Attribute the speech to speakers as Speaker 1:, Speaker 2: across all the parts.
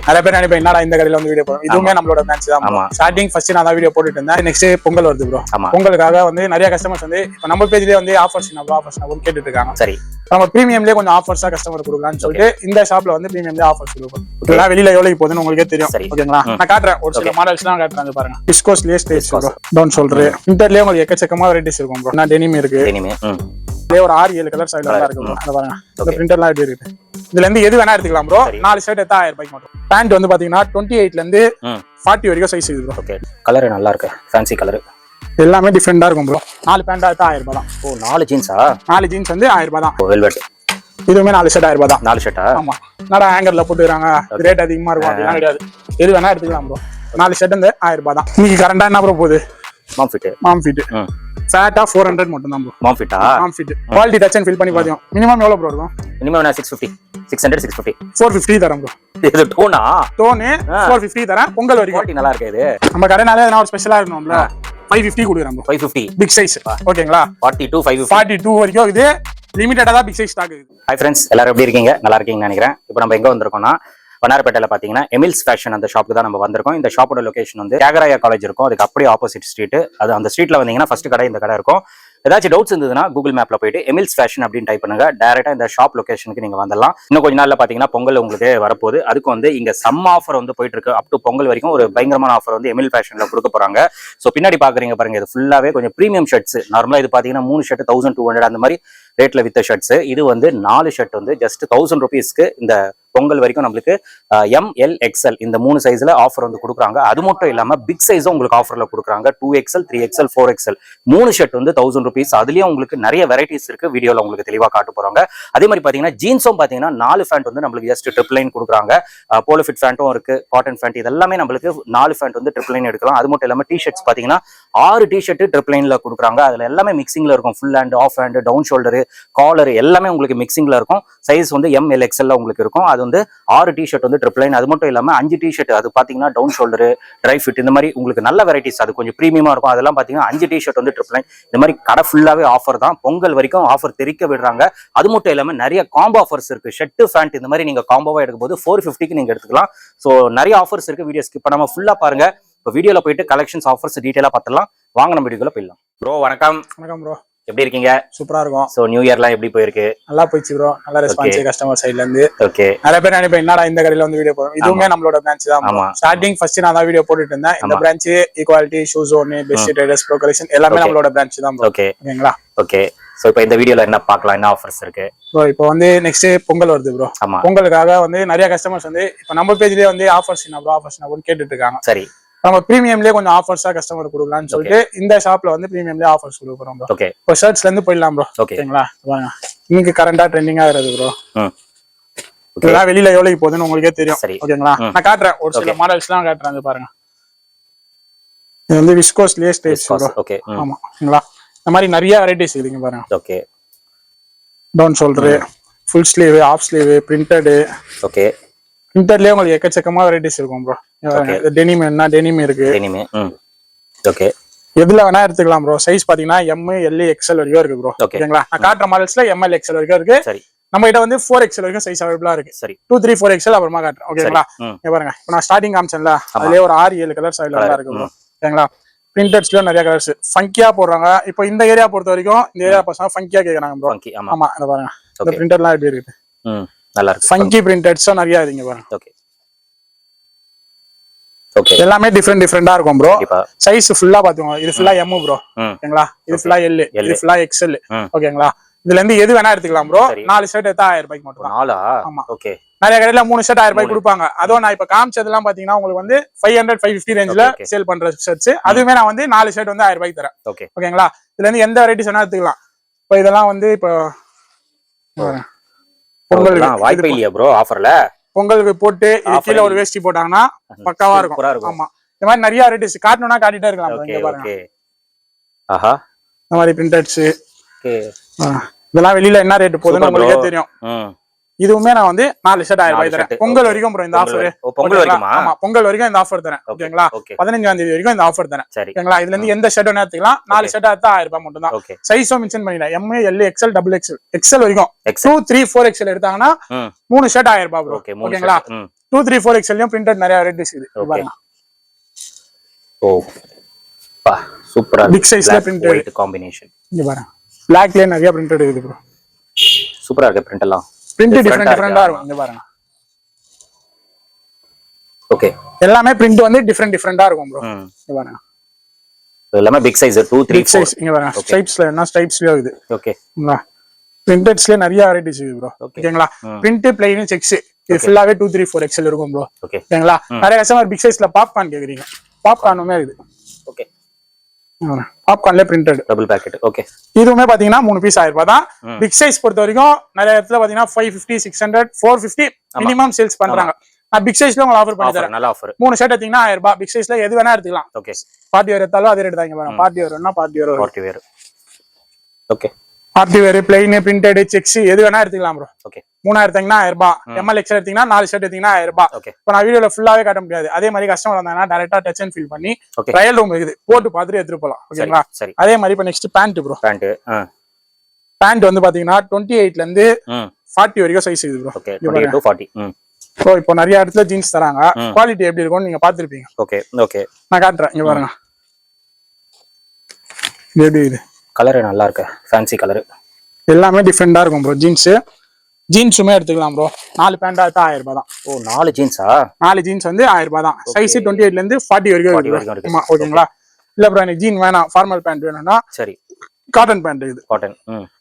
Speaker 1: நிறைய பேர் நினைப்பேன் என்னடா இந்த கடையில வந்து வீடியோ போடுறோம். இதுவுமே நம்மளோட மேட்ச் தான். ஸ்டார்டிங் ஃபர்ஸ்ட் நான் தான் வீடியோ போட்டுட்டு இருந்தேன். நெக்ஸ்ட் பொங்கல் வருது ப்ரோ. பொங்கலுக்காக வந்து நிறைய கஸ்டமர்ஸ் வந்து இப்போ நம்ம பேஜ்லயே வந்து ஆஃபர்ஸ் கேட்டுட்டு இருக்காங்க. சரி, நம்ம பிரீமியம்லயே கொஞ்சம் ஆஃபர்ஸா கஸ்டமர் கொடுக்கலாம்னு சொல்லிட்டு இந்த ஷாப்ல வந்து பிரீமியம்லயே ஆஃபர்ஸ் கொடுப்போம். இதெல்லாம் வெளியில எவ்வளவு போகுதுன்னு உங்களுக்கே தெரியும். ஓகேங்களா, நான் காட்டுறேன். ஒரு சில மாடல்ஸ் எல்லாம் காட்டுறாங்க பாருங்க. விஸ்கோஸ்லயே ஸ்டேஜ் டவுன் சொல்றேன். இன்டர்லயே உங்களுக்கு எக்கச்சக்கமா வெரைட்டிஸ் இருக்கும் ப்ரோ. நான் டெனிம் இருக்கு, ஒரு 6-7 கலர்ஸ் எல்லாம் இருக்கு ப்ரோ. அத பாருங்க, இந்த பிரிண்டர்லாம் எப்படி இருக்கு. இதுல இருந்து எது வேணா எடுத்துக்கலாம் ப்ரோ. 4 ஷர்ட் எடுத்தா 1000 ரூபாய்க்கு மட்டும். பேண்ட் வந்து பாத்தீங்கன்னா 28 ல இருந்து 40 வரைக்கும் சைஸ் இருக்கு ப்ரோ. ஓகே, கலர் நல்லா இருக்கு, ஃபேன்சி கலர். எல்லாமே டிஃபரெண்டா இருக்கும் ப்ரோ. 4 பேண்ட் எடுத்தா 1000 ரூபாய் தான். ஓ, 4 ஜீன்ஸா? 4 ஜீன்ஸ் வந்து 1000 ரூபாய் தான். வெல்வெட் இதுவுமே 4 ஷர்ட் 1000 ரூபாய் தான். 4 ஷர்ட்டா? ஆமா. என்னடா ஹேங்கர்ல போட்டுறாங்க, ரேட் அதிகமா இருக்கும் அப்படிலாம் கிடையாது. எது வேணா எடுத்துக்கலாம் ப்ரோ. 4 ஷர்ட் வந்து 1000 ரூபாய் தான். இன்னைக்கு கரண்டா என்ன ப்ரோ போகுது? மாம் ஃபிட் ஃபேட்டா 400 மட்டும் தான் bro. Mom fit quality touch and feel பண்ணி பாத்தோம். மினிமம் எவ்வளவு ப்ரோ இருக்கும்? மினிமம் 650 650 450 தரேன் ப்ரோ. இது டோன் 450 தரேன். பொங்கல் வரைக்கும் குவாலிட்டி நல்லா இருக்கு. இது நம்ம கடைனால எதனா ஒரு ஸ்பெஷலா இருக்கணும்ல. 550 கொடுக்குறேன் ப்ரோ. 550 big size. ஓகேங்களா, 42 550 42 வரைக்கும் இது லிமிட்டடா தான் பிக் சைஸ் ஸ்டாக் இருக்கு. ஹை ஃப்ரெண்ட்ஸ், எல்லாரும் எப்படி இருக்கீங்க? நல்லா இருக்கீங்கன்னு நினைக்கிறேன். இப்போ நம்ம எங்க வந்திருக்கோம்னா வண்ணாரப்பேட்டையில பாத்தீங்கன்னா எமில்ஸ் ஃபேஷன் அந்த ஷாப்புக்கு தான் நம்ம வந்திருக்கோம். இந்த ஷாப்போட லொகேஷன் வந்து தியாகராயா காலேஜ் இருக்கும், அதுக்கு அப்படியே ஆப்போசிட் ஸ்ட்ரீட். அது அந்த ஸ்ட்ரீட்ல வந்தீங்கன்னா ஃபர்ஸ்ட் கடை இந்த கடை இருக்கும். ஏதாச்சும் டவுட்ஸ் இருந்ததுன்னா கூகுள் மேப்ல போயிட்டு எமில்ஸ் ஃபேஷன் அப்படின்னு டைப் பண்ணுங்க. டைரக்டா இந்த ஷாப் லொகேஷனுக்கு நீங்க வந்துடலாம். இன்னும் கொஞ்ச நாள்ல பாத்தீங்கன்னா பொங்கல் உங்களுக்கு வரப்போகுது. அதுக்கு வந்து இங்க சம் ஆஃபர் வந்து போயிட்டு இருக்கு. அப் டு பொங்கல் வரைக்கும் ஒரு பயங்கரமான ஆஃபர் வந்து எமில் ஃபேஷன்ல கொடுக்க போறாங்க. சோ பின்னாடி பாக்குறீங்க பாருங்க, இது ஃபுல்லாவே கொஞ்சம் பிரீமியம் ஷர்ட்ஸ். நார்மலா இது பாத்தீங்கன்னா 3 ஷர்ட் 1200 அந்த மாதிரி ரேட்ல வித்த ஷர்ட்ஸ். இது வந்து 4 ஷர்ட் வந்து ஜஸ்ட் 1000 ரூபீஸ்க்கு இந்த பொங்கல் வரைக்கும் நம்மளுக்கு ML XL இந்த 3 சைஸ்ல ஆஃபர் வந்து கொடுக்குறாங்க. அது மட்டும் இல்லாம பிக் சைஸும் உங்களுக்கு ஆஃபர்ல கொடுக்குறாங்க. 2XL 3XL 4XL 3 ஷர்ட் வந்து 1000 ரூபீஸ். அதுலயும் உங்களுக்கு நிறைய வெரைட்டிஸ் இருக்கு. வீடியோல உங்களுக்கு தெளிவா காட்டு போறாங்க. அதே மாதிரி பாத்தீங்கன்னா ஜீன்ஸும் பாத்தீங்கன்னா 4 ஃபேண்ட் வந்து நம்மளுக்கு ஜஸ்ட் ட்ரிபிள் லைன் கொடுக்குறாங்க. போலோ ஃபிட் ஃபேண்ட்டும் இருக்கு, காட்டன் ஃபேண்ட். இதெல்லாமே நம்மளுக்கு 4 ஃபேண்ட் வந்து ட்ரிபிள் லைன் எடுக்கலாம். அது மட்டும் இல்லாம டிஷர்ட்ஸ் பாத்தீங்கன்னா 6 டிஷர்ட் ட்ரிபிள் லைன்ல கொடுக்குறாங்க. அதுல எல்லாமே மிக்சிங்ல இருக்கும். Full hand, half hand, down shoulder, collar எல்லாமே உங்களுக்கு மிக்சிங்ல இருக்கும். சைஸ் வந்து ML XL உங்களுக்கு இருக்கும். அது வந்து 6 டிஷர்ட் வந்து ட்ரிபிள் லைன். அது மட்டும் இல்லாம 5 டிஷர்ட் அது பாத்தீங்கன்னா டவுன் ஷோல்டர், ட்ரை ஃபிட் இந்த மாதிரி உங்களுக்கு நல்ல வெரைட்டிஸ். அது கொஞ்சம் பிரீமியமா இருக்கும். அதெல்லாம் பாத்தீங்கன்னா 5 டிஷர்ட் வந்து ட்ரிபிள் லைன். இந்த மாதிரி கடை ஃபுல்லாவே ஆஃபர் தான். பொங்கல் வரைக்கும் ஆஃபர் தெரிக்க விடுறாங்க. அது மட்டும் இல்லாம நிறைய காம்போ ஆஃபர்ஸ் இருக்கு. ஷர்ட் ஃபேண்ட் இந்த மாதிரி நீங்க காம்போவா எடுக்கும்போது 450க்கு நீங்க எடுத்துக்கலாம். சோ நிறைய ஆஃபர்ஸ் இருக்கு. வீடியோ ஸ்கிப் பண்ணாம ஃபுல்லா பாருங்க. இப்போ வீடியோல போயிட்டு கலெக்ஷன்ஸ் ஆஃபர்ஸ் டீடைலா பார்த்தலாம். வாங்க நம்ம வீடியோக்குள்ள போயிடலாம். ப்ரோ வணக்கம். வணக்கம் ப்ரோ, எப்படி இருக்கீங்க? சூப்பரா இருக்கும். சோ நியூ இயர்லாம் எப்படி போயிருக்கு? நல்லா போயிடுச்சு ப்ரோ. நல்ல ரெஸ்பான்ஸ் கஸ்டமர் சைடுல இருந்து. ஓகே, நிறைய பேர் நினைப்பேன் என்னடா இந்த கடையில வந்து வீடியோ போடுறோம். இதுவுமே நம்மளோட பிரான்ச் தான். ஸ்டார்டிங் ஃபர்ஸ்ட் நான் தான் வீடியோ போட்டுட்டு இருந்தேன். இந்த branch equality, shoe zone, best traders, bro collection எல்லாமே நம்மளோட பிரான்ச் தான். ஓகே, ஓகேங்களா? ஓகே, சோ இப்போ இந்த வீடியோல என்ன பார்க்கலாம், என்ன ஆஃபர்ஸ் இருக்கு ப்ரோ? இப்போ வந்து நெக்ஸ்ட் பொங்கல் வருது ப்ரோ. பொங்கலுக்காக வந்து நிறைய கஸ்டமர்ஸ் வந்து இப்போ நம்ம பேஜ்லயே வந்து ஆஃபர்ஸ் கேட்டுட்டு இருக்காங்க. சரி, நம்ம பிரீமியம்லயே கொஞ்சம் ஆஃபர்ஸா கஸ்டமர் கொடுக்கலாம்னு சொல்லிட்டு இந்த ஷாப்ல வந்து பிரீமியம்லயே ஆஃபர்ஸ் கொடுக்குறோம் ப்ரோ. ஓகே, இப்போ ஷர்ட்ஸ்ல இருந்து போயிடலாம் ப்ரோ. ஓகேங்களா? இன்னைக்கு கரண்டா ட்ரெண்டிங்கா இருக்குது ப்ரோ. இதெல்லாம் வெளியில எவ்வளவு போகுதுன்னு உங்களுக்கே தெரியும். ஓகேங்களா, நான் காட்டுறேன். ஒரு சில மாடல்ஸ் எல்லாம் காட்டுறாங்க பாருங்க. இது வந்து விஸ்கோஸ்லயே ஸ்டேஜ் ப்ரோ. ஓகே, ஆமாங்களா? இந்த மாதிரி நிறைய வெரைட்டிஸ் இருக்குங்க பாருங்க. Okay, down shoulder, full sleeve, half sleeve, printed. Okay, பிரிண்டட்லயே உங்களுக்கு எக்கச்சக்கமா வெரைட்டிஸ் இருக்கும் ப்ரோ. டெனிம் என்ன டெனிம் இருக்கு. ஓகே, எதுல வேணா எடுத்துக்கலாம் ப்ரோ. சைஸ் பாத்தீங்கன்னா ML XL வரைக்கும் இருக்கு ப்ரோ. ஓகேங்களா? நான் காட்டுற மாடல்ஸ்ல ML XL வரைக்கும் இருக்கு. சரி, நம்ம கிட்ட வந்து 4XL வரைக்கும் சைஸ் அவைலபிளா இருக்கு. சரி, 2 3 4XL அப்புறமா காட்டுறேன். ஓகேங்களா? இங்க பாருங்க, இப்போ நான் ஸ்டார்டிங் காமிச்சேன்ல, அதுலயே ஒரு 6-7 கலர்ஸ் அவைலபிளா இருக்கு ப்ரோ. ஓகேங்களா? பிரிண்டட்ஸ்ல நிறைய கலர்ஸ் ஃபங்கியா போடுறாங்க. இப்போ இந்த ஏரியா பொறுத்த வரைக்கும் இந்த ஏரியா பசங்க ஃபங்கியா கேக்குறாங்க ப்ரோ. ஆமா, இத பாருங்க. இந்த பிரிண்டட்லாம் எப்படி இருக்கு, நல்லா இருக்கு. ஃபங்கி பிரிண்டட்ஸ் நிறைய இருக்குங்க பாருங்க. ஓகே, ஓகே, எல்லாமே டிஃபரெண்டா இருக்கும் ப்ரோ. சைஸ் ஃபுல்லா பாத்துங்க. இது ஃபுல்லா M ப்ரோ. ஓகேங்களா? இது ஃபுல்லா L, இது ஃபுல்லா XL. ஓகேங்களா? இதுல இருந்து எது வேணா எடுத்துக்கலாம் ப்ரோ. 4 ஷர்ட் எடுத்தா 1000 ரூபாய்க்கு மட்டும். 4? ஆமா. ஓகே, நிறைய கடையில 3 ஷர்ட் 1000 ரூபாய்க்கு கொடுப்பாங்க. அதுவும் நான் இப்ப காமிச்சதெல்லாம் பாத்தீங்கன்னா உங்களுக்கு வந்து 500 550 ரேஞ்ச்ல சேல் பண்ற ஷர்ட்ஸ். அதுவுமே நான் வந்து 4 ஷர்ட் வந்து 1000 ரூபாய்க்கு தரேன். ஓகேங்களா? இதுல இருந்து எந்த வெரைட்டிஸ் வேணா எடுத்துக்கலாம். இப்போ இதெல்லாம் வந்து இப்போ பொங்கலுக்கு வாய்ப்பே இல்லையா ப்ரோ ஆஃபர்ல? பொங்கலுக்கு போட்டு இது கீழ ஒரு வேஷ்டி போட்டாங்கன்னா பக்காவா இருக்கும். ஆமா, இந்த மாதிரி நிறைய வெரைட்டிஸ் காட்டணும்னா காட்டிட்டே இருக்கலாம். இங்க பாருங்க. ஆஹா, இந்த மாதிரி பிரிண்டட்ஸ். ஓகே, இதெல்லாம் வெளியில என்ன ரேட் போகுதுன்னு உங்களுக்கே தெரியும். இதுவுமே நான் வந்து 4 ஷர்ட் 1000 ரூபாய் தரேன். பொங்கல் வரைக்கும் ப்ரோ இந்த ஆஃபர். பொங்கல் வரைக்கும்? ஆமா, பொங்கல் வரைக்கும் இந்த ஆஃபர் தரேன். ஓகேங்களா? 15ஆம் தேதி வரைக்கும் இந்த ஆஃபர் தரேன். ஓகேங்களா? இதுல இருந்து எந்த ஷர்ட் வேணா எடுத்துக்கலாம். 4 ஷர்ட் எடுத்தா 1000 ரூபாய் மட்டும் தான். சைஸும் மென்ஷன் பண்ணிடலாம். ML XL XXL XL வரைக்கும் 2 3 4XL எடுத்தாங்கன்னா 3 ஷர்ட் 1000 ரூபாய் ப்ரோ. ஓகேங்களா? 2, 3, 4 XL பிரிண்டட் நிறைய வெரைட்டிஸ் இருக்குது பாருங்க.
Speaker 2: ஓ பா சூப்பரா
Speaker 1: பிக் சைஸ்ல பிரிண்டட்
Speaker 2: ஒயிட் காம்பினேஷன்.
Speaker 1: இங்க பாருங்க பிளாக்லயே நிறைய பிரிண்டட் இருக்குது ப்ரோ.
Speaker 2: சூப்பரா இருக்கு பிரிண்ட் எல்லாம்.
Speaker 1: பிரிண்ட் டிஃபரெண்டா இருக்கும் இங்க பாருங்க.
Speaker 2: ஓகே
Speaker 1: எல்லாமே பிரிண்ட் வந்து டிஃபரெண்டா இருக்கும் ப்ரோ. இங்க பாருங்க
Speaker 2: எல்லாமே பிக் சைஸ் 2, 3, 4
Speaker 1: சைஸ். இங்க பாருங்க ஸ்ட்ரைப்ஸ்ல என்ன ஸ்ட்ரைப்ஸ்லயே இருக்குது.
Speaker 2: ஓகேங்களா
Speaker 1: பிரிண்டட்ஸ்ல நிறைய வெரைட்டிஸ் இருக்கு ப்ரோ. ஓகேங்களா பிரிண்ட் பிளைன் செக்ஸ் இது ஃபுல்லாவே 2, 3, 4 XL இருக்கும் ப்ரோ. ஓகேங்களா நிறைய கஸ்டமர் பிக் சைஸ்ல பாப்கார்ன் கேக்குறீங்க. பாப்கார்னுமே இருக்குது. ஓகே பாப்கார்ன்ல பிரிண்டட்
Speaker 2: டபுள் பாக்கெட். ஓகே
Speaker 1: இதுவுமே பாத்தீங்கன்னா 3 பீஸ் 1000 ரூபாய் தான். பிக் சைஸ் பொறுத்த வரைக்கும் நிறைய இடத்துல பாத்தீங்கன்னா 550, 600, 450 மினிமம் சேல்ஸ் பண்றாங்க. நான் பிக் சைஸ்ல உங்களுக்கு ஆஃபர் பண்ணி தரேன். நல்ல ஆஃபர். 3 ஷர்ட் எடுத்தீங்கன்னா 1000 ரூபாய். பிக் சைஸ்ல எது வேணா எடுத்துக்கலாம். ஓகே பார்ட்டி வேர் எடுத்தாலும் அதே ரேட் தான். இங்க பாருங்க பார்ட்டி வேர்னா party wear. Okay party wear plain printed checks எது வேணா எடுத்துக்கலாம் ப்ரோ. ஓகே 3000 எடுத்தீங்கன்னா 1000 ரூபாய். ML XL எடுத்தீங்கன்னா 4 ஷர்ட் எடுத்தீங்கன்னா 1000 ரூபாய். இப்போ நான் வீடியோல ஃபுல்லாவே காட்ட முடியாது. அதே மாதிரி கஸ்டமர் வந்தாங்கன்னா டைரக்டா டச் அண்ட் ஃபீல் பண்ணி ட்ரையல் ரூம் இருக்குது போட்டு பார்த்துட்டு எடுத்துட்டு போலாம். ஓகேங்களா அதே மாதிரி இப்போ நெக்ஸ்ட் பேண்ட் ப்ரோ. பேண்ட் வந்து பாத்தீங்கன்னா 28 ல இருந்து 40 வரைக்கும் சைஸ் இருக்குது ப்ரோ. Okay 28 to 40. ஸோ இப்போ நிறைய இடத்துல ஜீன்ஸ் தராங்க. குவாலிட்டி எப்படி இருக்கும்னு நீங்க பாத்துருப்பீங்க. ஓகே ஓகே நான் காட்டுறேன். இங்க பாருங்க எப்படி இது
Speaker 2: கலர் நல்லா இருக்கு. ஃபேன்சி கலர்
Speaker 1: எல்லாமே டிஃபரெண்டா இருக்கும் ப்ரோ. ஜீன்ஸுமே எடுத்துக்கலாம் ப்ரோ. 4 பேண்டா 1000 ரூபாய் தான். ஓ 4 ஜீன்ஸா? 4 ஜீன்ஸ் வந்து 1000 ரூபாய் தான். சைஸ் 28 ல இருந்து 40 வரைக்கும் இருக்கு. ஓகேங்களா இல்ல ப்ரோ எனக்கு ஜீன் வேணாம் ஃபார்மல் பேண்ட் வேணும்னா சரி காட்டன் பேண்ட் இது.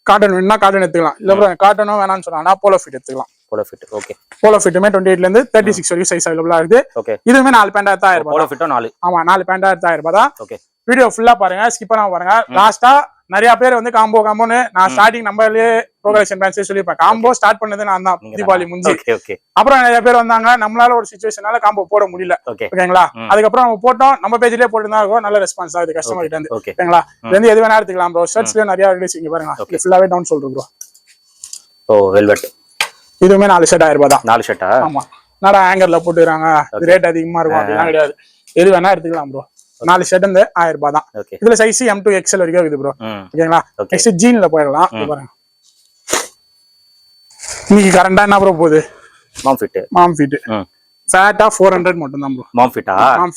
Speaker 1: காட்டன் வேணும்னா காட்டன் எடுத்துக்கலாம். இல்ல ப்ரோ காட்டனும் வேணாம்னு சொன்னா போலோ ஃபிட் எடுத்துக்கலாம். Polo fit. ஓகே போலோ ஃபிட்டுமே 28 ல இருந்து 36 வரைக்கும் சைஸ் அவைலபிளா இருக்கு. ஓகே இதுமே 4 பேண்டா 1000 ரூபாய். போலோ ஃபிட்டும் 4. ஆமா 4 பேண்டா 1000 ரூபாய் தான். ஓகே வீடியோ ஃபுல்லா பாருங்க ஸ்கிப் பண்ணாம பாருங்க. லாஸ்டா நிறைய பேர் வந்து காம்போன்னு நான் ஸ்டார்டிங் நம்மளே ப்ரோக்ரஷன் பேன்ஸே சொல்லிருப்பேன். காம்போ ஸ்டார்ட் பண்ணது நான் தான் தீபாவளி முடிஞ்சு. அப்புறம் நிறைய பேர் வந்தாங்க நம்மளால ஒரு சிச்சுவேஷனால காம்போ போட முடியல. ஓகேங்களா அதுக்கப்புறம் நம்ம போட்டோம் நம்ம பேஜ்லயே போட்டுதான் இருக்கும். நல்ல ரெஸ்பான்ஸ் ஆகுது கஸ்டமர் கிட்ட இருந்து. ஓகேங்களா இது வந்து எது வேணா எடுத்துக்கலாம் ப்ரோ. ஷர்ட்ஸ்லயே நிறைய வெரைட்டிஸ் இங்க பாருங்க. ஃபுல்லாவே டவுன் சொல்றேன் ப்ரோ. ஓ வெல்வெட் இதுவுமே 4 ஷர்ட் 1000 ரூபாய் தான். 4 ஷர்ட்டா? ஆமா நாடா ஹேங்கர்ல போட்டுறாங்க ரேட் அதிகமா இருக்கும் அப்படிலாம் கிடையாது. எது வேணா எடுத்துக்கலாம் ப்ரோ. 4 ஷர்ட் வந்து 1000 ரூபாய் தான். இதுல சைஸ் M to XL வரைக்கும் இருக்குது ப்ரோ. ஓகேங்களா நெக்ஸ்ட் ஜீன்ல போயிடலாம். பாருங்க இன்னைக்கு கரண்டா என்ன ப்ரோ போகுது? மாம் ஃபிட் ஃபேட்டா 400 மட்டும் தான் ப்ரோ. மாம்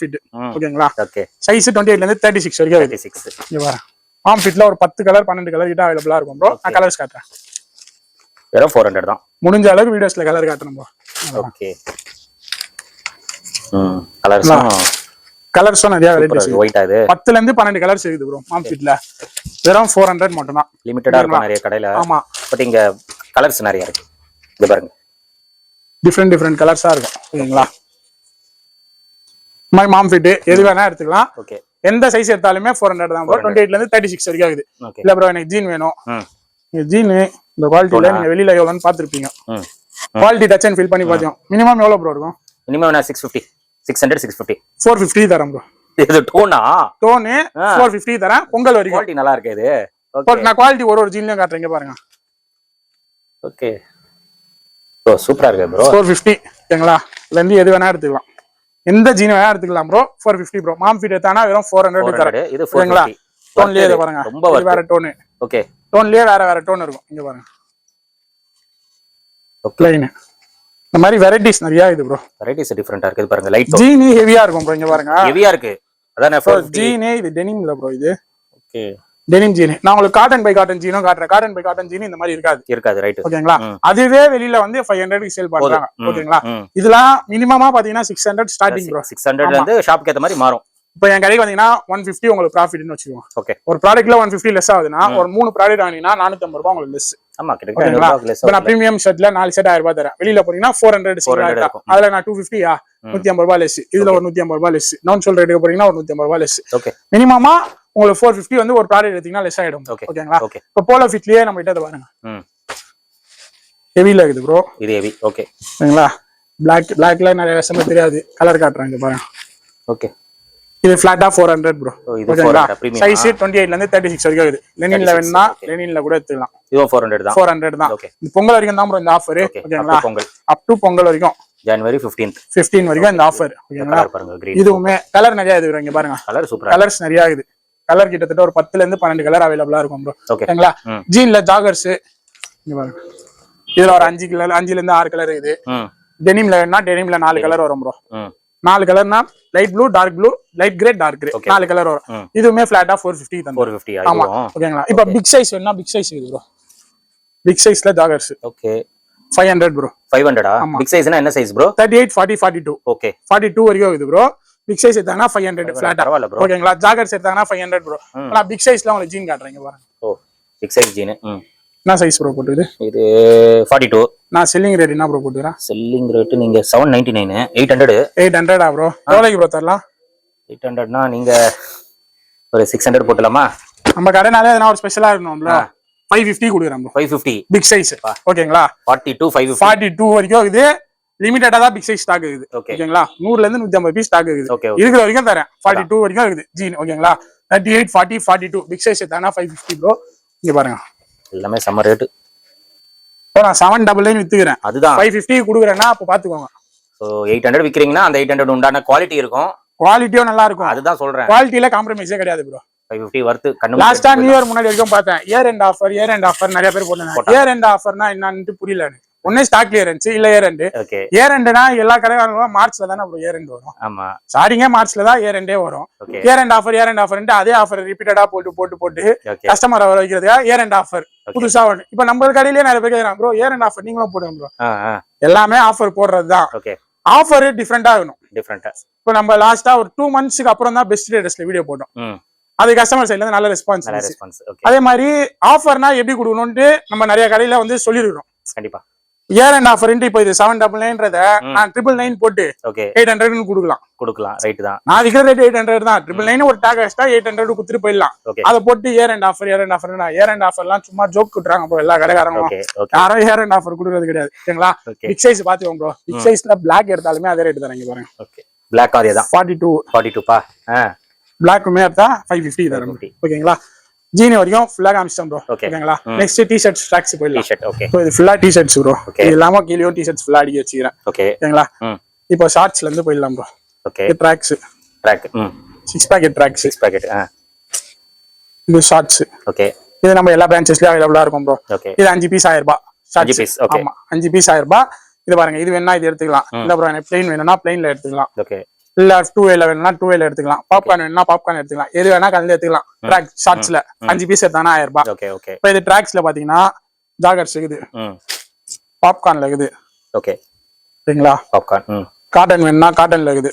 Speaker 1: ஃபிட் ஓகேங்களா சைஸ் 28 ல இருந்து 36 வரைக்கும் இருக்கு. 36 இங்க பாருங்க மாம் ஃபிட்ல ஒரு 10 கலர் 12 கலர் கிட்ட அவைலபிளா இருக்கும் ப்ரோ. நான் கலர்ஸ் காட்டுறேன். வெறும் 400 தான். முடிஞ்ச அளவுக்கு வீடியோஸ்ல கலர் காட்டுறேன் ப்ரோ. ஓகே கலர்ஸும் நிறைய வெரைட்டிஸ் ஒயிட் ஆகுது. 10 ல இருந்து 12 கலர்ஸ் இருக்குது ப்ரோ மாம் ஃபிட்ல. வெறும் 400 மட்டும் தான். லிமிட்டடா இருக்கும் நிறைய கடையில. ஆமா பட் இங்க கலர்ஸ் நிறைய இருக்கு. இங்க பாருங்க டிஃபரெண்ட் கலர்ஸா இருக்கும். ஓகேங்களா மாம் ஃபிட் எது வேணா எடுத்துக்கலாம். ஓகே எந்த சைஸ் எடுத்தாலுமே 400 தான் ப்ரோ. 28 ல இருந்து 36 வரைக்கும் இருக்குது. இல்ல ப்ரோ எனக்கு ஜீன் வேணும். ஜீன் இந்த குவாலிட்டில நீங்க வெளியில எவ்வளவுன்னு பாத்துருப்பீங்க. குவாலிட்டி டச் அண்ட் ஃபீல் பண்ணி பாத்தோம். மினிமம் எவ்வளவு ப்ரோ இருக்கும்? மினிமம் 650 600 650 450 தரேன் ப்ரோ. இது டோனா? டோன் 450 தரேன் பொங்கல் வரைக்கும். குவாலிட்டி நல்லா இருக்கு இது. ஓகே நான் குவாலிட்டி ஒரு ஜீன்லயும் காட்டுறேன் பாருங்க. ஓகே ப்ரோ சூப்பரா இருக்கு ப்ரோ. 450 ஓகேங்களா இதுல இருந்து எது வேணா எடுத்துக்கலாம். எந்த ஜீன் வேணா எடுத்துக்கலாம் ப்ரோ. 450 ப்ரோ. மாம் ஃபிட் எடுத்தானா வெறும் 400 தரேன். இது 450 டோன்லயே இத பாருங்க. ரொம்ப வேற டோன். ஓகே டோன்லயே வேற டோன் இருக்கும். இங்க பாருங்க ப்ளைன் இந்த மாதிரி வெரைட்டிஸ் நிறைய இது ப்ரோ. வெரைட்டிஸ் டிஃபரெண்டா இருக்கு பாருங்க. லைட் ஜீன் ஹெவியா இருக்கும் ப்ரோ. இங்க பாருங்க ஹெவியா இருக்கு. அதானே ஜீன் இது டெனிம் இல்ல ப்ரோ. இது ஓகே டெனிம் ஜீன். நான் உங்களுக்கு காட்டன் பை காட்டன் ஜீனும் காட்டுறேன். காட்டன் பை காட்டன் ஜீன் இந்த மாதிரி இருக்காது ரைட். ஓகேங்களா அதுவே வெளியில வந்து 500 க்கு சேல் பண்றாங்க. ஓகேங்களா இதெல்லாம் மினிமமா பாத்தீங்கன்னா 600 ஸ்டார்டிங் ப்ரோ. 600 ல இருந்து ஷாப்க்கு ஏத்த மாதிரி மாறும். இப்போ என் கடைக்கு வந்தீங்கன்னா 150 உங்களுக்கு ப்ராஃபிட்னு வச்சுக்கோங்க. ஓகே ஒரு ப்ராடக்ட்ல 150 லெஸ் ஆகுதுன்னா ஒரு 3 ப்ராடக்ட் வாங்கினா 450 ரூபாய் உங்களுக்கு லெஸ். ஆமா கிடைக்கும். இப்போ நான் பிரீமியம் ஷர்ட்ல 4 ஷர்ட் 1000 ரூபாய் தரேன். வெளியில போனீங்கன்னா 400 அதுல நான் 250 150 ரூபாய் லெஸ். இதுல ஒரு 150 ரூபாய் லெஸ். நான் சொல்ற ரேட்டுக்கு போறீங்கன்னா ஒரு 150 ரூபாய் லெஸ். ஓகே மினிமமா உங்களுக்கு 450 வந்து ஒரு ப்ராடக்ட் எடுத்தீங்கன்னா லெஸ் ஆயிடும். ஓகேங்களா இப்போ போலோ ஃபிட்லயே நம்ம கிட்ட பாருங்க ஹெவில இருக்குது ப்ரோ. இது ஹெவி. ஓகே சரிங்களா பிளாக்ல நிறைய கஸ்டமர் தெரியாது. கலர் காட்டுறாங்க பாருங்க. ஓகே இது ஃபிளாட்டா 400 ப்ரோ. ஓகேங்களா சைஸ் 28 ல இருந்து 36 வரைக்கும் இருக்குது. லெனின்ல வேணும்னா லெனின்ல கூட எடுத்துக்கலாம். இது 400 தான். 400 தான். இந்த பொங்கல் வரைக்கும் தான் ப்ரோ இந்த ஆஃபர். ஓகேங்களா அப் டு பொங்கல் வரைக்கும் ஜனவரி 15 வரைக்கும் இந்த ஆஃபர். ஓகேங்களா இதுவுமே கலர் நிறைய இருக்குது. இங்க பாருங்க கலர் சூப்பரா கலர்ஸ் நிறைய இருக்குது. கலர் கிட்டத்தட்ட ஒரு 10 ல இருந்து 12 கலர் அவைலபிளா இருக்கும் ப்ரோ. ஓகேங்களா ஜீன்ல ஜாகர்ஸ் இங்க பாருங்க இதுல ஒரு 5 கலர் 5 ல இருந்து 6 கலர் இருக்குது. டெனிம்ல வேணா டெனிம்ல 4 கலர் வரும் ப்ரோ.
Speaker 2: ம்
Speaker 1: 4 கலர்னா light blue, dark blue, light grey, dark grey 4 colour வரும். இதுவுமே ஃபிளாட்டா 450 தான்.
Speaker 2: 450.
Speaker 1: ஆமா ஓகேங்களா. இப்போ பிக் சைஸ் வேணா பிக் சைஸ் இருக்கு ப்ரோ. பிக் சைஸ்ல ஜாகர்ஸ்.
Speaker 2: Okay
Speaker 1: 500 bro.
Speaker 2: 500 பிக் சைஸ்னா என்ன சைஸ் ப்ரோ?
Speaker 1: 38 40 42.
Speaker 2: ஓகே
Speaker 1: 42 வரைக்கும் இருக்குது ப்ரோ. பிக் சைஸ் எடுத்தாங்கன்னா 500 ஃபிளாட்டா. ஓகேங்களா. ஜாகர்ஸ் எடுத்தாங்கன்னா 500 ப்ரோ. நான் பிக் சைஸ்ல உங்களுக்கு ஜீன் காட்டுறேன் பாருங்க.
Speaker 2: ஓ பிக் சைஸ் ஜீன்.
Speaker 1: என்ன சைஸ் ப்ரோ போட்டுது?
Speaker 2: இது 42.
Speaker 1: நான் செல்லிங் ரேட் என்ன ப்ரோ போட்டுறேன்?
Speaker 2: செல்லிங் ரேட் நீங்க 799. 800.
Speaker 1: 800 ப்ரோ. எவ்வளவுக்கு ப்ரோ தரலாம்?
Speaker 2: 800னா நீங்க ஒரு 600 போட்டலாமா?
Speaker 1: நம்ம கடைனாலே எதனா ஒரு ஸ்பெஷலா இருக்கணும்ல. 550 கொடுக்குறேன் ப்ரோ. 550 big size. ஓகேங்களா.
Speaker 2: 42 550.
Speaker 1: 42 வரைக்கும் இது லிமிட்டடா தான் பிக் சைஸ் ஸ்டாக் இருக்குது. ஓகேங்களா. 100ல இருந்து 150 பீஸ் ஸ்டாக் இருக்குது. இருக்கிற வரைக்கும் தரேன். 42 வரைக்கும் இருக்குது ஜீன். ஓகேங்களா. 38 40 42 பிக் சைஸ் எடுத்தானா 550 ப்ரோ. இங்க பாருங்க
Speaker 2: எல்லாமே சம்ம ரேட்.
Speaker 1: நான் 799 வித்துக்கிறேன்.
Speaker 2: அதுதான்
Speaker 1: 550 கொடுக்குறேன்னா அப்ப பாத்துக்கோங்க.
Speaker 2: சோ 800 விக்கிறீங்கன்னா அந்த 800 உண்டான குவாலிட்டி இருக்கும்.
Speaker 1: குவாலிட்டியும் நல்லா இருக்கும்.
Speaker 2: அதுதான் சொல்றேன்.
Speaker 1: குவாலிட்டில காம்ப்ரமைஸே கிடையாது ப்ரோ.
Speaker 2: 550 வர்த் கண்ணு.
Speaker 1: லாஸ்டா நியூ இயர் முன்னாடி வரைக்கும் பார்த்தேன். இயர் எண்ட் ஆஃபர் நிறைய பேர் போட்டாங்க. இயர் எண்ட் ஆஃபர்னா என்னன்னு புரியல எனக்கு. ஒண்ணே ஸ்டாக் கிளியரன்ஸ் இல்ல இயர் எண்ட். இயர் எண்ட்னா எல்லா கடைக்காரங்களும் மார்ச்ல தானே ப்ரோ இயர் எண்ட் வரும்.
Speaker 2: ஆமா
Speaker 1: ஸ்டார்டிங்கே மார்ச்ல தான் இயர் எண்டே வரும். இயர் எண்ட் ஆஃபர் அதே ஆஃபர் ரிப்பீட்டடா போட்டு கஸ்டமர் வர வைக்கிறதுக்கா இயர் எண்ட் ஆஃபர் புதுசா ஒன்று. இப்ப நம்ம கடையிலேயே நிறைய பேர் கேட்கறாங்க ப்ரோ இயர் எண்ட் ஆஃபர் நீங்களும் போடுங்க ப்ரோ. எல்லாமே ஆஃபர் போடுறதுதான். ஆஃபர் டிஃபரெண்டா ஆகணும். இப்போ நம்ம லாஸ்டா ஒரு 2 மந்த்ஸ்க்கு அப்புறம் தான் பெஸ்ட் ரேட்ஸ்ல வீடியோ போட்டோம். அது கஸ்டமர் சைட்ல இருந்து நல்ல ரெஸ்பான்ஸ். அதே மாதிரி ஆஃபர்னா எப்படி கொடுக்கணும்னு நம்ம நிறைய கடையில வந்து சொல்லிருக்கோம்.
Speaker 2: கண்டிப்பா
Speaker 1: இயர் எண்ட் ஆஃபர் இப்போ இது 799 நான் 999 போட்டு 800 கொடுக்கலாம். ரைட் தான். நான் விக்கிற ரேட் 800 தான். 999 ஒரு டாக் எக்ஸ்ட்ரா 800 கொடுத்துட்டு போயிடலாம். அதை போட்டு year end offer year end ஆஃபர்லாம் சும்மா ஜோக் குடுறாங்க ப்ரோ. எல்லா கடைக்காரங்களும் யாரும் இயர் எண்ட் ஆஃபர் கொடுக்கறது கிடையாது. ஓகேங்களா. பிக் சைஸ் பாத்துக்கோங்க ப்ரோ. பிக் சைஸ்ல பிளாக் எடுத்தாலுமே அதே ரேட் தரேன். இங்க பாருங்க. ஓகே
Speaker 2: பிளாக் அதே தான் 42 பா.
Speaker 1: பிளாக்குமே எடுத்தா 550 தரேன். ஓகேங்களா. ஜீனி வரைக்கும் ஃபுல்லா காமிச்சிட்டோம் ப்ரோ. ஓகேங்களா. நெக்ஸ்ட் டி-ஷர்ட்ஸ் ட்ராக்ஸ் போயிடலாம்.
Speaker 2: ஓகே
Speaker 1: இது ஃபுல்லா டி-ஷர்ட்ஸ் ப்ரோ. இது இல்லாம கீழே டி-ஷர்ட்ஸ் ஃபுல்லா அடிக்க வச்சிக்கிறேன். ஓகேங்களா. இப்போ ஷார்ட்ஸ்ல இருந்து போயிடலாம் bro. Okay track 6 pocket track 6 pocket. இது ஷார்ட்ஸ். ஓகே இது நம்ம எல்லா பிரான்ச்சஸ்லயும் அவைலபிளா இருக்கும் ப்ரோ. இது 5 பீஸ் 1000 ரூபாய். 5 பீஸ். ஓகே ஆமா 5 பீஸ் 1000 ரூபாய். இது பாருங்க இது வேணா இது எடுத்துக்கலாம். இல்ல ப்ரோ எனக்கு ப்ளைன் வேணும்னா ப்ளைன்ல எடுத்துக்கலாம். ஓகே இல்ல 2L வேணும்னா 2L எடுத்துக்கலாம். பாப்கார்ன் வேணும்னா பாப்கார்ன் எடுத்துக்கலாம். எது வேணா கலந்து எடுத்துக்கலாம். ட்ராக் ஷார்ட்ஸ்ல 5 பீஸ் எடுத்தானா 1000 ரூபாய். Okay okay. இப்போ இது ட்ராக்ஸ்ல பாத்தீங்கன்னா ஜாகர்ஸ் இருக்குது. பாப்கார்ன்ல இருக்குது. ஓகே சரிங்களா. பாப்கார்ன் காட்டன் வேணும்னா காட்டன்ல இருக்குது.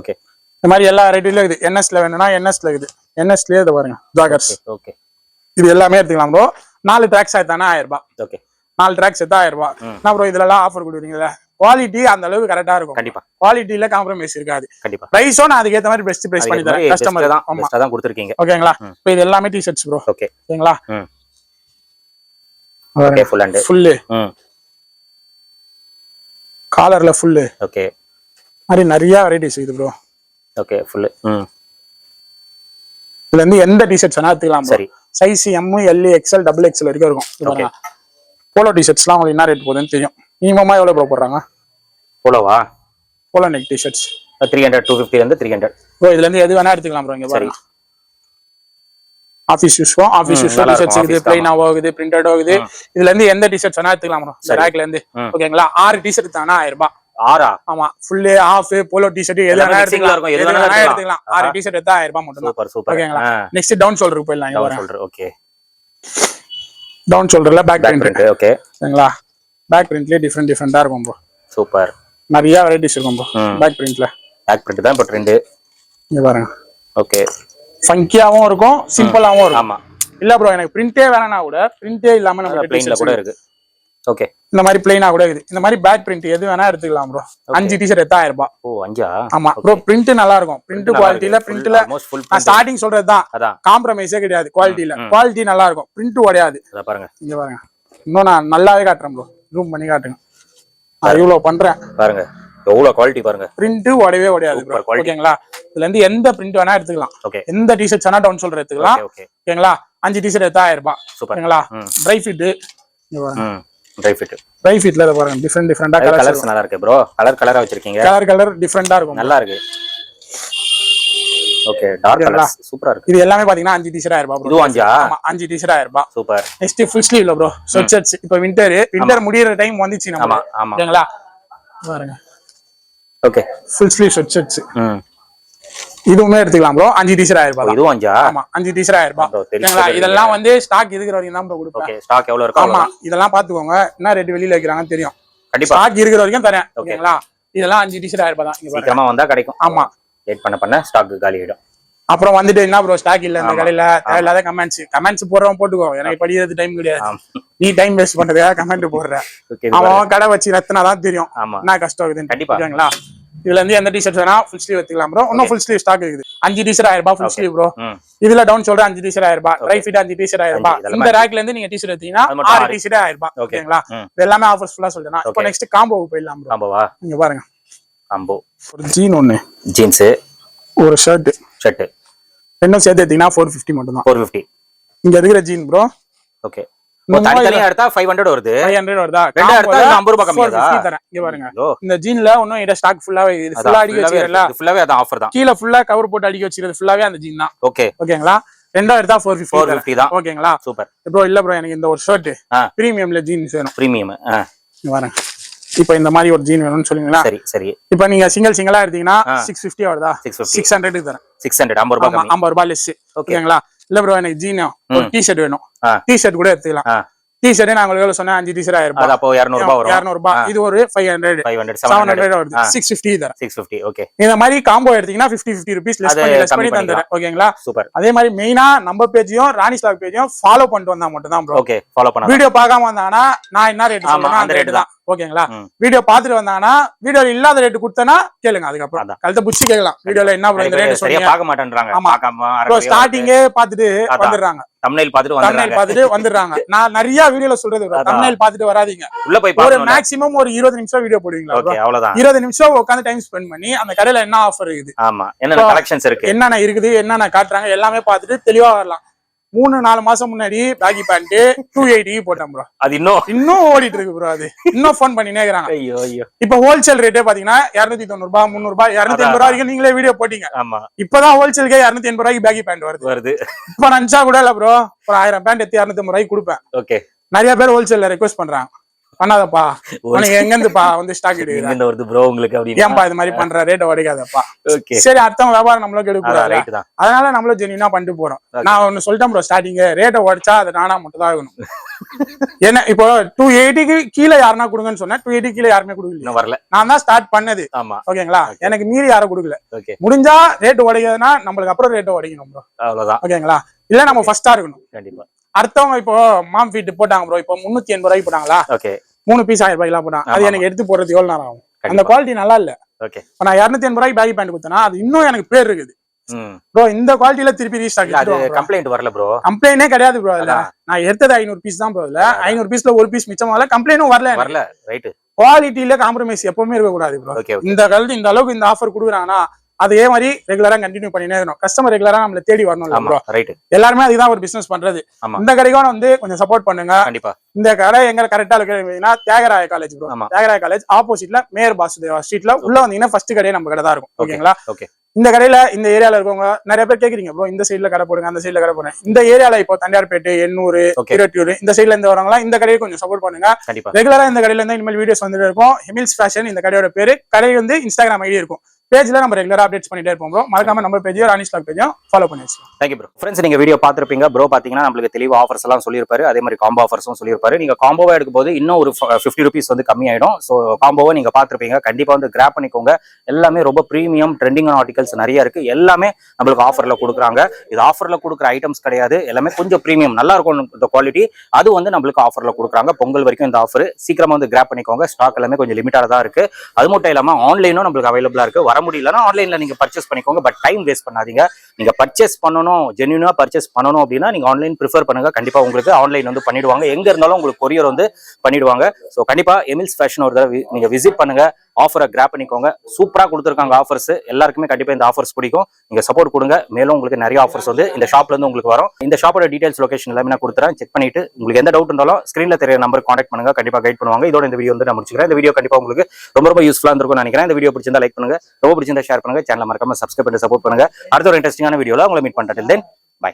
Speaker 1: ஓகே இந்த மாதிரி எல்லா வெரைட்டிலயும் இருக்குது. NSல வேணும்னா NSல இருக்குது. NSலயே இது பாருங்க ஜாகர்ஸ். ஓகே இது எல்லாமே எடுத்துக்கலாம் ப்ரோ. 4 ட்ராக்ஸ் எடுத்தானா 1000 ரூபாய். ஓகே 4 ட்ராக்ஸ் எடுத்தா 1000 ரூபாய். நான் ப்ரோ இதுல எல்லாம் ஆஃபர் கொடுக்குறீங்களா? குவாலிட்டி அந்த அளவுக்கு கரெக்டா இருக்கும். கண்டிப்பா குவாலிட்டில காம்ப்ரமைஸ் இருக்காது. கண்டிப்பா பிரைஸோ நான் அதுக்கு ஏத்த மாதிரி பெஸ்ட் பிரைஸ் பண்ணி தரேன். கஸ்டமர் தான் பெஸ்டா தான் கொடுத்திருக்கீங்க. ஓகேங்களா. இப்போ இது எல்லாமே டி-ஷர்ட்ஸ் ப்ரோ. ஓகே ஓகேங்களா. ஓகே ஃபுல் காலர்ல ஃபுல். ஓகே மாதிரி நிறைய வெரைட்டிஸ் இருக்குது ப்ரோ. Okay full. இதுல இருந்து எந்த டி-ஷர்ட்ஸ் வேணா எடுத்துக்கலாம். சரி size M L XL XXL வரைக்கும் இருக்கும். ஓகே போலோ டி-ஷர்ட்ஸ்லாம் உங்களுக்கு என்ன ரேட் போகுதுன்னு தெரியும். மினிமமா எவ்வளவு ப்ரோ போடுறாங்க? போலோவா? போலோ நெக் டி-ஷர்ட்ஸ் 300 250 இருந்து 300 ப்ரோ. இதுல இருந்து எது வேணா எடுத்துக்கலாம் ப்ரோ. இங்க பாருங்க ஆபீஸ் யூஸ் டி-ஷர்ட்ஸ் இருக்குது. பிளைன் ஆகுது பிரிண்டட் ஆகுது. இதுல இருந்து எந்த டி-ஷர்ட்ஸ் வேணா எடுத்துக்கலாம் ப்ரோ. இந்த ரேக்ல இருந்து. ஓகேங்களா. 6 டி-ஷர்ட் தானா 1000 ரூபாய். 6 ஆமா ஃபுல் ஹாஃப் போலோ டி-ஷர்ட் எது வேணா எடுத்துக்கலாம். எது வேணா எடுத்துக்கலாம். 6 டி-ஷர்ட் எடுத்தா 1000 ரூபாய் மட்டும் தான். Super super. ஓகேங்களா. நெக்ஸ்ட் டவுன் ஷோல்டருக்கு போயிடலாம். இங்க பாருங்க. ஓகே டவுன் ஷோல்டர்ல பேக் பிரிண்ட். ஓகே சரிங்களா. பேக் பிரிண்ட்லயே டிஃபரெண்டா இருக்கும் ப்ரோ. சூப்பர் நிறைய வெரைட்டிஸ் இருக்கும் ப்ரோ. பேக் பிரிண்ட்ல பேக் பிரிண்ட் தான் இப்போ ட்ரெண்ட். இங்க பாருங்க. ஓகே ஃபங்கியாவும் இருக்கும் சிம்பிளாவும் இருக்கும். ஆமா இல்ல ப்ரோ எனக்கு பிரிண்டே வேணாம்னா கூட பிரிண்டே இல்லாம நம்ம பிளைன்ல கூட இருக்கு. ஓகே இந்த மாதிரி பிளைனா கூட இருக்குது. இந்த மாதிரி பேக் பிரிண்ட் எது வேணா எடுத்துக்கலாம் ப்ரோ. 5 டி-ஷர்ட் எடுத்தா 1000 ரூபாய். ஓ 5ஆ? ஆமா ப்ரோ. பிரிண்ட் நல்லா இருக்கும். பிரிண்ட் குவாலிட்டில பிரிண்ட்ல நான் ஸ்டார்டிங் சொல்றதுதான் காம்ப்ரமைஸே கிடையாது. குவாலிட்டில குவாலிட்டி நல்லா இருக்கும். பிரிண்ட் உடையாது. அத பாருங்க. இங்க பாருங்க. இன்னும் நான் நல்லாவே காட்டுறேன் ப்ரோ. ஜூம் பண்ணி காட்டுங்க. நான் இவ்வளவு பண்றேன் பாருங்க. எவ்வளவு குவாலிட்டி பாருங்க. பிரிண்ட் உடையவே உடையாது ப்ரோ. ஓகேங்களா. இதுல இருந்து எந்த பிரிண்ட் வேணா எடுத்துக்கலாம். எந்த டி-ஷர்ட்ஸ் வேணா டவுன் ஷோல்டர் எடுத்துக்கலாம். ஓகேங்களா. 5 டி-ஷர்ட் எடுத்தா 1000 ரூபாய். ஓகேங்களா. Try fit. இங்க பாருங்க ட்ரை ஃபிட்ல பாருங்க. டிஃபரெண்டா கலர்ஸ் நல்லா இருக்கு ப்ரோ. கலரா வச்சிருக்கீங்க. கலர் டிஃபரெண்டா இருக்கும். நல்லா இருக்கு. ஓகே டார்க் கலர்ஸ் சூப்பரா இருக்கு. இது எல்லாமே பாத்தீங்கன்னா 5 டி-ஷர்ட் 1000 ரூபாய் ப்ரோ. இது 5ஆ? ஆமா 5 டி-ஷர்ட் 1000 ரூபாய். சூப்பர். நெக்ஸ்ட் ஃபுல் ஸ்லீவ்ல ப்ரோ ஸ்வெட் ஷர்ட்ஸ். இப்போ வின்டர் முடியற டைம் வந்துச்சு நம்ம. ஓகேங்களா. பாருங்க
Speaker 2: ஓகே
Speaker 1: ஃபுல் ஸ்லீவ் ஷர்ட்ஸ்
Speaker 2: ம்
Speaker 1: இதுவுமே எடுத்துக்கலாம் ப்ரோ 5 டீஷர்ட் 1000 ரூபாய்
Speaker 2: இதுவும் 5
Speaker 1: ஆமா 5 டீஷர்ட் 1000 ரூபாய் ஓகேங்களா இதெல்லாம் வந்து ஸ்டாக் இருக்கிற வரைக்கும் தான் ப்ரோ கொடுப்பேன்
Speaker 2: ஓகே ஸ்டாக் எவ்வளவு இருக்கு
Speaker 1: ஆமா இதெல்லாம் பாத்துக்கோங்க என்ன ரேட் வெளியில வைக்கிறாங்கன்னு தெரியும்
Speaker 2: கண்டிப்பா
Speaker 1: ஸ்டாக் இருக்கிற வரைக்கும் தரேன் ஓகேங்களா இதெல்லாம் 5 டீஷர்ட் 1000 ரூபாய் தான் இங்க
Speaker 2: சீக்கிரமா வந்தா கிடைக்கும்
Speaker 1: ஆமா
Speaker 2: லேட் பண்ண ஸ்டாக் காலி ஆயிடும்
Speaker 1: அப்புறம் வந்துட்டு என்ன ப்ரோ ஸ்டாக் இல்ல இந்த கடையில தேவையில்லாத கமெண்ட்ஸ் போடுறவன் போட்டுக்கோ எனக்கு படிக்கிறது டைம் கிடையாது நீ டைம் வேஸ்ட் பண்றதுக்காக கமெண்ட் போடுற அவன் கடை வச்சு ரத்தினாதான் தெரியும் என்ன கஷ்டம் இருக்குதுன்னு
Speaker 2: கண்டிப்பா
Speaker 1: ஓகேங்களா இதுல இருந்து எந்த டிஷர்ட் வேணா ஃபுல் ஸ்லீவ் எடுத்துக்கலாம் ப்ரோ இன்னும் ஃபுல் ஸ்லீவ் ஸ்டாக் இருக்குது 5 டீஷர்ட் 1000 ரூபாய் ஃபுல் ஸ்லீவ் ப்ரோ இதுல டவுன் சொல்ற 5 டீஷர்ட் 1000 ரூபாய் ட்ரை ஃபிட் 5 டீஷர்ட் 1000 ரூபாய் இந்த ரேக்ல இருந்து நீங்க டீஷர்ட் எடுத்தீங்கன்னா 6 டீஷர்ட் 1000 ரூபாய் ஓகேங்களா இது எல்லாமே ஆஃபர்ஸ் ஃபுல்லா சொல்றேன் இப்போ நெக்ஸ்ட் காம்போவுக்கு போயிடலாம் ப்ரோ
Speaker 2: காம்போவா
Speaker 1: இங்க பாருங்க
Speaker 2: காம்போ
Speaker 1: ஒரு ஜீன் ஒன்னு
Speaker 2: ஜீன்ஸ்
Speaker 1: ஒரு ஷர்ட் ரெண்டும் சேர்த்து எடுத்தீங்கன்னா 450 மட்டும் தான்
Speaker 2: 450
Speaker 1: இங்க இருக்கிற ஜீன் ப்ரோ
Speaker 2: ஓகே தனித்தனியா எடுத்தா 500 வருது
Speaker 1: 500 வருதா
Speaker 2: ரெண்டு எடுத்தா 50 ரூபாய் கம்மியாதா
Speaker 1: தரேன் இங்க பாருங்க இந்த ஜீன்ல இன்னும் இட ஸ்டாக் ஃபுல்லாவே இது ஃபுல்லா அடிக்க வச்சிரல
Speaker 2: ஃபுல்லாவே அத ஆஃபர் தான்
Speaker 1: கீழ ஃபுல்லா கவர் போட்டு அடிக்க வச்சிரது ஃபுல்லாவே அந்த ஜீன் தான்
Speaker 2: ஓகே
Speaker 1: ஓகேங்களா ரெண்டா எடுத்தா 450
Speaker 2: தான்
Speaker 1: ஓகேங்களா
Speaker 2: சூப்பர்
Speaker 1: ப்ரோ இல்ல ப்ரோ எனக்கு இந்த ஒரு ஷர்ட் பிரீமியம்ல ஜீன்ஸ் வேணும்
Speaker 2: பிரீமியம்
Speaker 1: இங்க பாருங்க இப்போ இந்த மாதிரி ஒரு ஜீன் வேணும்னு சொல்லுங்களா
Speaker 2: சரி
Speaker 1: இப்போ நீங்க சிங்கிளா எடுத்தீங்கன்னா 650 வருதா 600 க்கு தரேன்
Speaker 2: 600 50 ரூபாய்
Speaker 1: 50 ரூபாய் லெஸ் ஓகேங்களா இல்ல ப்ரோ எனக்கு ஜீன் ஒரு டி-ஷர்ட் வேணும் டி-ஷர்ட் கூட எடுத்துக்கலாம் டி-ஷர்ட் நான் உங்களுக்கு சொன்னேன் 5 டி-ஷர்ட் 1000 ரூபாய்
Speaker 2: அப்போ 200 ரூபாய் வரும்
Speaker 1: 200 ரூபாய் இது ஒரு 500 700 வருது 650 தரேன்
Speaker 2: 650 ஓகே
Speaker 1: இந்த மாதிரி காம்போ எடுத்தீங்கன்னா 50 ரூபீஸ் லெஸ் பண்ணி தந்துறேன் ஓகேங்களா
Speaker 2: சூப்பர்
Speaker 1: அதே மாதிரி மெயினா நம்ம பேஜையும் ராணி ஸ்டாக் பேஜையும் ஃபாலோ பண்ணிட்டு வந்தா மட்டும் தான் ப்ரோ
Speaker 2: ஓகே ஃபாலோ பண்ணா
Speaker 1: வீடியோ பார்க்காம வந்தானா நான் என்ன ரேட் சொல்றேன் அந்த ரேட் தான் ஓகேங்களா வீடியோ பாத்துட்டு வந்தானா வீடியோல இல்லாத ரேட் கொடுத்தனா கேளுங்க அதுக்கப்புறம் கழுத்தை புடிச்சு கேட்கலாம் வீடியோல என்ன ப்ரோ இந்த ரேட்
Speaker 2: சரியா பார்க்க மாட்டேன்றாங்க
Speaker 1: பார்க்காம ப்ரோ ஸ்டார்டிங்கே பாத்துட்டு வந்துடுறாங்க
Speaker 2: தம்ப்நெயில்
Speaker 1: பாத்துட்டு வந்துடுறாங்க நான் நிறைய வீடியோல சொல்றது தம்ப்நெயில் பாத்துட்டு வராதீங்க
Speaker 2: உள்ள போய்
Speaker 1: ஒரு மேக்ஸிமம் ஒரு 20 நிமிஷம் வீடியோ போடுவீங்களா
Speaker 2: ஓகே அவ்வளவுதான்
Speaker 1: 20 நிமிஷம் உட்கார்ந்து டைம் ஸ்பெண்ட் பண்ணி அந்த கடையில என்ன ஆஃபர் இருக்குது
Speaker 2: ஆமா என்னென்ன கலெக்ஷன்ஸ் இருக்கு
Speaker 1: என்னென்ன இருக்குது என்னென்ன காட்டுறாங்க எல்லாமே பாத்துட்டு தெளிவா வரலாம் 3-4 மாசம் முன்னாடி பேகி பேண்ட் 280 போட்டேன் ப்ரோ
Speaker 2: அது இன்னும்
Speaker 1: ஓடிட்டு இருக்கு ப்ரோ அது இன்னும் ஃபோன் பண்ணினே இருக்காங்க
Speaker 2: ஐயோ
Speaker 1: இப்ப ஹோல்சேல் ரேட்டே பாத்தீங்கன்னா 290 ரூபாய் 300 ரூபாய் 280 ரூபாய் வரைக்கும் நீங்களே வீடியோ போட்டீங்க
Speaker 2: ஆமா
Speaker 1: இப்பதான் ஹோல்சேலுக்கே 280 ரூபாய்க்கு பேகி பேண்ட் வருது இப்ப நினைச்சா கூட இல்ல ப்ரோ ஒரு 1000 பேண்ட் எடுத்து 250 ரூபாய்க்கு கொடுப்பேன்
Speaker 2: ஓகே
Speaker 1: நிறைய பேர் ஹோல்சேல்ல ரெக்வஸ்ட் பண்றாங்க பண்ணாதப்பா உனக்கு எங்க இருந்துப்பா வந்து ஸ்டாக்
Speaker 2: எடுக்குது வருது ப்ரோ உங்களுக்கு அப்படி
Speaker 1: ஏன்பா இது மாதிரி பண்ற ரேட் உடைக்காதப்பா
Speaker 2: ஓகே
Speaker 1: சரி அடுத்த வியாபாரம் நம்மளுக்கு எடுக்க அதனால நம்மளும் ஜென்யூனா பண்ணிட்டு போறோம் நான் ஒன்னு சொல்லிட்டேன் ப்ரோ ஸ்டார்டிங் ரேட்டை உடைச்சா அது நானா மட்டும் தான் ஆகணும் என்ன இப்போ 280க்கு கீழே யாருன்னா கொடுங்கன்னு சொன்னேன் 280 கீழே யாருமே கொடுக்கல
Speaker 2: வரல
Speaker 1: நான் தான் ஸ்டார்ட் பண்ணது ஓகேங்களா எனக்கு மீறி யாரும் கொடுக்கல முடிஞ்சா ரேட் உடைக்கிறதுனா நம்மளுக்கு அப்புறம் ரேட்டை உடைக்கணும் ப்ரோ
Speaker 2: அவ்வளவுதான்
Speaker 1: ஓகேங்களா இல்ல நம்ம ஃபர்ஸ்டா இருக்கணும்
Speaker 2: கண்டிப்பா
Speaker 1: அடுத்தவங்க இப்போ மாம் ஃபீட் போட்டாங்க ப்ரோ இப்போ 380 ரூபாய்க்கு போட்டாங்களா
Speaker 2: ஓகே
Speaker 1: 3 பீஸ் 1000 ரூபாய்க்கு போட்டாங்க அது எனக்கு எடுத்து போறது எவ்வளவு நேரம் ஆகும் அந்த குவாலிட்டி நல்லா இல்ல
Speaker 2: ஓகே
Speaker 1: நான் 280 ரூபாய்க்கு பேகி பேண்ட் கொடுத்தேன்னா அது இன்னும் எனக்கு பேர் இருக்குது ப்ரோ இந்த குவாலிட்டில திருப்பி ரீஸ்டாக்
Speaker 2: அது கம்ப்ளைண்ட் வரல ப்ரோ
Speaker 1: கம்ப்ளைண்டே கிடையாது ப்ரோ அதுல நான் எடுத்தது 500 பீஸ் தான் ப்ரோ அதுல 500 பீஸ்ல ஒரு பீஸ் மிச்சமால கம்ப்ளைண்டும் வரல
Speaker 2: ரைட்
Speaker 1: குவாலிட்டில காம்ப்ரமைஸ் எப்பவுமே இருக்க கூடாது ப்ரோ இந்த காலத்து இந்த அளவுக்கு இந்த ஆஃபர் கொடுக்குறாங்கன்னா அதே மாதிரி ரெகுலரா கண்டினியூ பண்ணினே இருக்கணும் கஸ்டமர் ரெகுலரா நம்மள தேடி வரணும் ப்ரோ எல்லாருமே அதுதான் ஒரு பிசினஸ் பண்றது இந்த கடைக்கும் வந்து கொஞ்சம் சப்போர்ட் பண்ணுங்க இந்த கடை எங்க கரெக்டா இருக்கிறதுனா Thiyagaraya college bro Thiyagaraya college ஆப்போசிட்ல மேயர் பாசுதேவா ஸ்ட்ரீட்ல உள்ள வந்தீங்கன்னா ஃபர்ஸ்ட் கடையே நம்ம கடை தான் இருக்கும் ஓகேங்களா இந்த கடையில இந்த ஏரியால இருக்கவங்க நிறைய பேர் கேக்குறீங்க ப்ரோ இந்த சைடுல கடை போடுங்க அந்த சைடுல கடை போடுங்க இந்த ஏரியால இப்போ தண்டையார்பேட்டு எண்ணூறு இருட்டியூர் இந்த சைடுல இருந்து வரவங்களா இந்த கடையை கொஞ்சம் சப்போர்ட் பண்ணுங்க ரெகுலரா இந்த கடையில இருந்து இனிமேல் வீடியோஸ் வந்துட்டு இருக்கும் ஹெமில்ஸ் ஃபேஷன் இந்த கடையோட பேரு கடை வந்து இன்ஸ்டாகிராம் ஐடி இருக்கும் பேஜ்ல நம்ம ரெகுலரா அப்டேட்ஸ் பண்ணிட்டே இருப்போம் ப்ரோ மறக்காம நம்ம பேஜையும் ராணி ஸ்டாக் பேஜையும் ஃபாலோ பண்ணி வச்சுக்கோங்க
Speaker 2: தேங்க்யூ ப்ரோ ஃப்ரெண்ட்ஸ் நீங்க வீடியோ பாத்திருப்பீங்க ப்ரோ பாத்தீங்கன்னா நம்மளுக்கு தெளிவா ஆஃபர்ஸ் எல்லாம் சொல்லியிருப்பாரு அதே மாதிரி காம்போ ஆஃபர்ஸும் சொல்லியிருப்பாரு நீங்க காம்போவா எடுக்கும்போது இன்னும் ஒரு 50 ரூபீஸ் வந்து கம்மியாயிடும் ஸோ காம்போவை நீங்க பாத்திருப்பீங்க கண்டிப்பா வந்து கிராப் பண்ணிக்கோங்க எல்லாமே ரொம்ப ப்ரீமியம் ட்ரெண்டிங்கான ஆர்டிகல்ஸ் நிறைய இருக்கு எல்லாமே நம்மளுக்கு ஆஃபர்ல கொடுக்குறாங்க இது ஆஃபர்ல கொடுக்குற ஐட்டம்ஸ் கிடையாது எல்லாமே கொஞ்சம் ப்ரீமியம் நல்லா இருக்கும் இந்த குவாலிட்டி அது வந்து நம்மளுக்கு ஆஃபர்ல கொடுக்குறாங்க பொங்கல் வரைக்கும் இந்த ஆஃபர் சீக்கிரமா வந்து கிராப் பண்ணிக்கோங்க ஸ்டாக் எல்லாமே கொஞ்சம் லிமிட்டாக தான் இருக்கு அது மட்டும் இல்லாம ஆன்லைனும் நம்மளுக்கு அவைலபிளா இருக்கு வர முடியலன்னா ஆன்லைன்ல நீங்க பர்ச்சேஸ் பண்ணிக்கோங்க பட் டைம் வேஸ்ட் பண்ணாதீங்க நீங்க பர்ச்சேஸ் பண்ணணும் ஜென்யூனா பர்ச்சேஸ் பண்ணணும் அப்படின்னா நீங்க ஆன்லைன் ப்ரிஃபர் பண்ணுங்க கண்டிப்பா உங்களுக்கு ஆன்லைன் வந்து பண்ணிடுவாங்க எங்க இருந்தாலும் உங்களுக்கு கொரியர் வந்து பண்ணிடுவாங்க ஸோ கண்டிப்பா எமில்ஸ் ஃபேஷன் ஒரு தடவை நீங்க விசிட் பண்ணுங்க ஆஃபரை கிராப் பண்ணிக்கோங்க சூப்பரா கொடுத்துருக்காங்க ஆஃபர்ஸ் எல்லாருக்குமே கண்டிப்பா இந்த ஆஃபர்ஸ் பிடிக்கும் நீங்க சப்போர்ட் கொடுங்க மேலும் உங்களுக்கு நிறைய ஆஃபர்ஸ் வந்து இந்த ஷாப்ல இருந்து உங்களுக்கு வரும் இந்த ஷாப்போட டீடைல்ஸ் லொகேஷன் எல்லாமே நான் கொடுத்துறேன் செக் பண்ணிட்டு உங்களுக்கு எந்த டவுட் இருந்தாலும் ஸ்கிரீன்ல தெரிய நம்பர் கான்டாக்ட் பண்ணுங்க கண்டிப்பா கைட் பண்ணுவாங்க இதோட இந்த வீடியோ வந்து நான் முடிச்சுக்கிறேன் இந்த வீடியோ கண்டிப்பா உங்களுக்கு ரொம்ப யூஸ்ஃபுல்லா இருக்கும் நினைக்கிறேன் இந்த வீடியோ பிடிச்சிருந்தா லைக் பண்ணுங்க ரொம்ப பிடிச்சிருந்தா ஷேர் பண்ணுங்க சேனல் மறக்காம சப்ஸ்கிரைப் பண்ணி சப்போர்ட் பண்ணுங்க அடுத்த ஒரு இன்ட்ரெஸ்டிங்கான வீடியோல உங்களை மீட் பண்றேன் தென் பை